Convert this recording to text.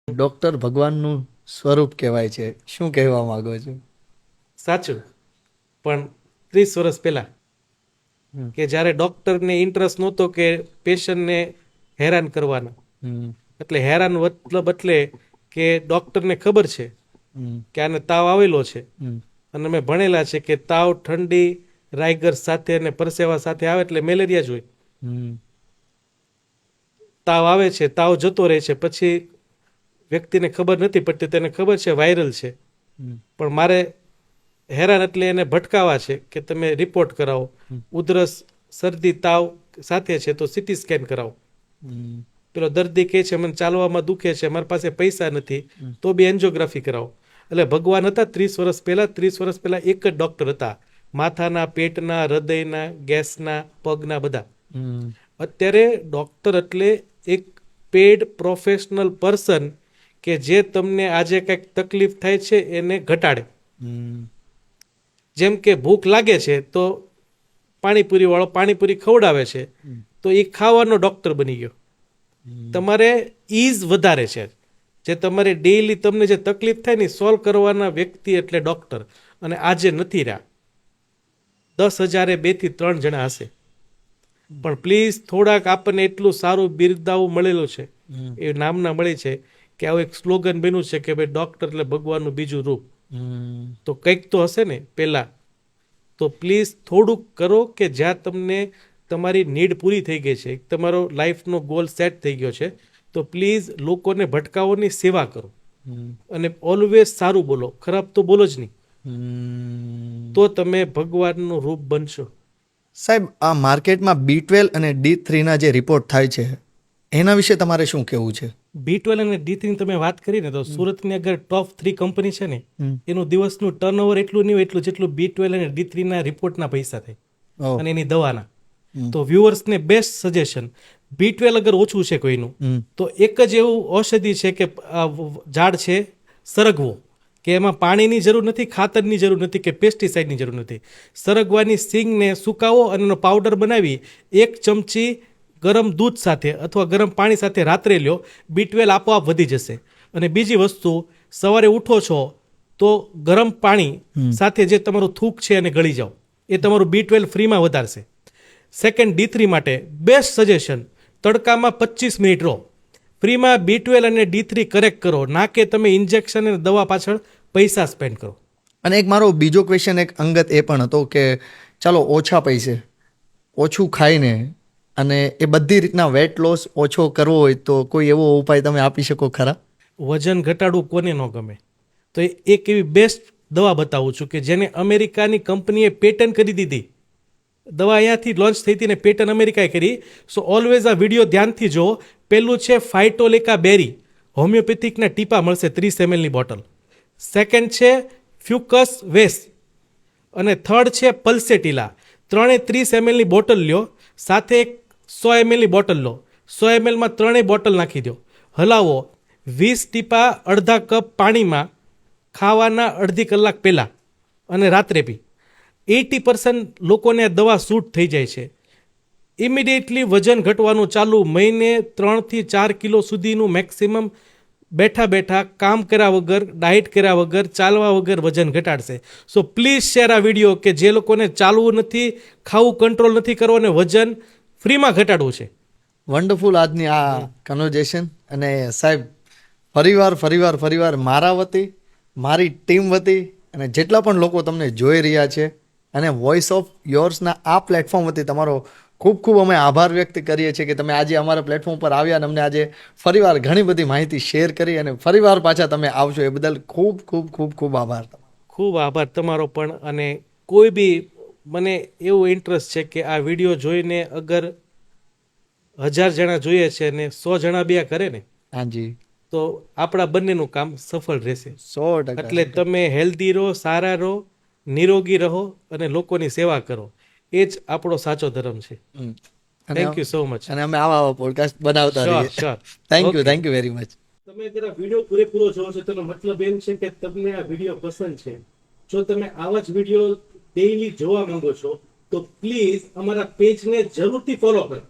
Doctor ભગવાનનું સ્વરૂપ કહેવાય છે. શું કહેવા માંગો છો? સાચું. પણ 30 વર્ષ પહેલા કે જ્યારે ડોક્ટરને ઇન્ટરેસ્ટ નહોતો કે પેશન્ટને હેરાન કરવાના, એટલે હેરાન મતલબ એટલે કે ડોક્ટરને ખબર છે કે આને તાવ આવેલો છે અને અમે ભણેલા છે કે તાવ ઠંડી રાયગર સાથે અને પરસેવા સાથે આવે એટલે મેલેરિયા જ હોય. તાવ આવે છે, તાવ જતો રહે છે, પછી વ્યક્તિને ખબર નથી પડતી, તેને ખબર છે વાયરલ છે, પણ મારે હેરાન એટલે એને ભટકાવા છે કે તમે રિપોર્ટ કરાવો, ઉધરસ શરદી તાવ સાથે છે તો સીટી સ્કેન કરાવો. પેલો દર્દી કહે છે મને ચાલવામાં દુખે છે, મારી પાસે પૈસા નથી, તો બી એન્જિયોગ્રાફી કરાવો. એટલે ભગવાન હતા 30 વર્ષ પહેલા એક જ ડોક્ટર હતા, માથાના, પેટના, હૃદયના, ગેસના, પગના, બધા. અત્યારે ડોક્ટર એટલે એક પેડ પ્રોફેશનલ પર્સન કે જે તમને આજે કંઈક તકલીફ થાય છે એને ઘટાડે. જેમ કે ભૂખ લાગે છે તો પાણીપુરી વાળો પાણીપુરી ખવડાવે છે તો એ ખાવાનો ડોક્ટર બની ગયો. તમારે ઈઝ વધારે છે, જે તમારે ડેઈલી તમને જે તકલીફ થાય ને સોલ્વ કરવાના વ્યક્તિ એટલે ડોક્ટર. અને આજે નથી રહ્યા. 10,000 2 થી 3 જણા હશે, પણ પ્લીઝ થોડાક આપણને એટલું સારું બિરદાવું મળેલું છે, એ નામના મળી છે કે આવું એક સ્લોગન બન્યું છે કે ભાઈ ડોક્ટર એટલે ભગવાનનું બીજું રૂપ. તો કંઈક તો હશે ને પહેલા. તો પ્લીઝ થોડુંક કરો કે જ્યાં તમને તમારી નીડ પૂરી થઈ ગઈ છે, તમારો લાઈફનો ગોલ સેટ થઈ ગયો છે, તો પ્લીઝ લોકોને ભટકાવોની સેવા કરો અને ઓલવેઝ સારું બોલો, ખરાબ તો બોલો જ નહીં. તો તમે ભગવાનનું રૂપ બનશો. સાહેબ, આ માર્કેટમાં B12 અને D3ના જે રિપોર્ટ થાય છે એના વિશે તમારે શું કહેવું છે? B12 અને D3 ની તમે વાત કરી ને, તો સુરતની અગર ટોપ 3 કંપની છે ને, એનું દિવસનું ટર્નઓવર એટલું નહીં હોય જેટલું B12 અને D3 ના રિપોર્ટના પૈસા થાય અને એની દવાના. તો વ્યુઅર્સને બેસ્ટ સજેશન, B12 અગર ઓછું છે કોઈનું, તો એક જ એવું ઔષધિ છે કે ઝાડ છે સરગવો, કે એમાં પાણીની જરૂર નથી, ખાતરની જરૂર નથી કે પેસ્ટિસાઇડની જરૂર નથી. સરગવાની સિંગને સુકાવો અને એનો પાવડર બનાવી 1 ચમચી ગરમ દૂધ સાથે અથવા ગરમ પાણી સાથે રાત્રે લ્યો, B12 આપોઆપ વધી જશે. અને બીજી વસ્તુ, સવારે ઉઠો છો તો ગરમ પાણી સાથે જે તમારું થૂક છે એને ગળી જાઓ, એ તમારું B12 ફ્રીમાં વધારશે. સેકન્ડ, D3 માટે બેસ્ટ સજેશન, તડકામાં 25 મિનિટ રહો, ફ્રીમાં B12 અને D3 કરેક્ટ કરો, ના કે તમે ઇન્જેક્શન અને દવા પાછળ પૈસા સ્પેન્ડ કરો. અને એક મારો બીજો ક્વેશ્ચન એક અંગત એ પણ હતો કે ચાલો ઓછા પૈસે ઓછું ખાઈને અને એ બધી રીતના વેટ લોસ ઓછો કરવો હોય તો કોઈ એવો ઉપાય તમે આપી શકો ખરા? વજન ઘટાડવું કોને ન ગમે? તો એક એવી બેસ્ટ દવા બતાવું છું કે જેને અમેરિકાની કંપનીએ પેટન્ટ કરી દીધી. દવા અહીંયાથી લોન્ચ થઈ હતી ને પેટન્ટ અમેરિકાએ કરી. સો ઓલવેઝ આ વિડીયો ધ્યાનથી જુઓ. પહેલું છે ફાઇટોલેકા બેરી, હોમિયોપેથિકના ટીપા મળશે 30 ml ની બોટલ. સેકન્ડ છે ફ્યુકસ વેસ અને થર્ડ છે પલ્સેટિલા. ત્રણે 30 ml ની બોટલ લ્યો, સાથે એક 100 ml ની બોટલ લો. 100 ml માં ત્રણેય બોટલ નાખી દો, હલાવો, 20 ટીપા અડધા કપ પાણીમાં ખાવાના અડધી કલાક પહેલાં અને રાત્રે પી. 80% લોકોને આ દવા સૂટ થઈ જાય છે. ઇમિડિયેટલી વજન ઘટવાનું ચાલુ. મહિને 3 થી 4 કિલો સુધીનું મેક્સિમમ બેઠા બેઠા કામ કર્યા વગર, ડાયટ કર્યા વગર, ચાલવા વગર વજન ઘટાડશે. સો પ્લીઝ શેર આ વિડીયો કે જે લોકોને ચાલવું નથી, ખાવું કંટ્રોલ નથી કરવો અને વજન ફ્રીમાં ઘટાડવું છે. વન્ડરફુલ આજની આ કન્વર્ઝેશન. અને સાહેબ, ફરીવાર મારા વતી, મારી ટીમ વતી અને જેટલા પણ લોકો તમને જોઈ રહ્યા છે અને વોઇસ ઓફ યોર્સના આ પ્લેટફોર્મ વતી તમારો ખૂબ ખૂબ અમે આભાર વ્યક્ત કરીએ છીએ કે તમે આજે અમારા પ્લેટફોર્મ પર આવ્યા અને અમને આજે ફરીવાર ઘણી બધી માહિતી શેર કરી અને ફરીવાર પાછા તમે આવશો એ બદલ ખૂબ ખૂબ ખૂબ ખૂબ આભાર. ખૂબ આભાર તમારો પણ. અને કોઈ બી, મને એવું ઇન્ટરેસ્ટ છે કે આ વિડીયો જોઈને અગર 1000 જણા જોઈએ છે અને 100 જણા બી આ કરે ને, હાજી, તો આપણા બંનેનું કામ સફળ રહેશે. 100%. એટલે તમે હેલ્ધી રહો, સારા રહો, નિરોગી રહો અને લોકોની સેવા કરો. એ જ આપણો સાચો ધર્મ છે. Thank you so much. અને અમે આવા પોડકાસ્ટ બનાવતા રહીએ. Sure. Thank you very much. તમે જરા વિડીયો પૂરેપૂરો જોવો છો તેનો મતલબ એમ છે કે તમને આ વિડીયો પસંદ છે. જો તમે આવા જ વિડીયો ડેઈલી જોવા માંગો છો તો પ્લીઝ અમારા પેજને જરૂરથી ફોલો કરો.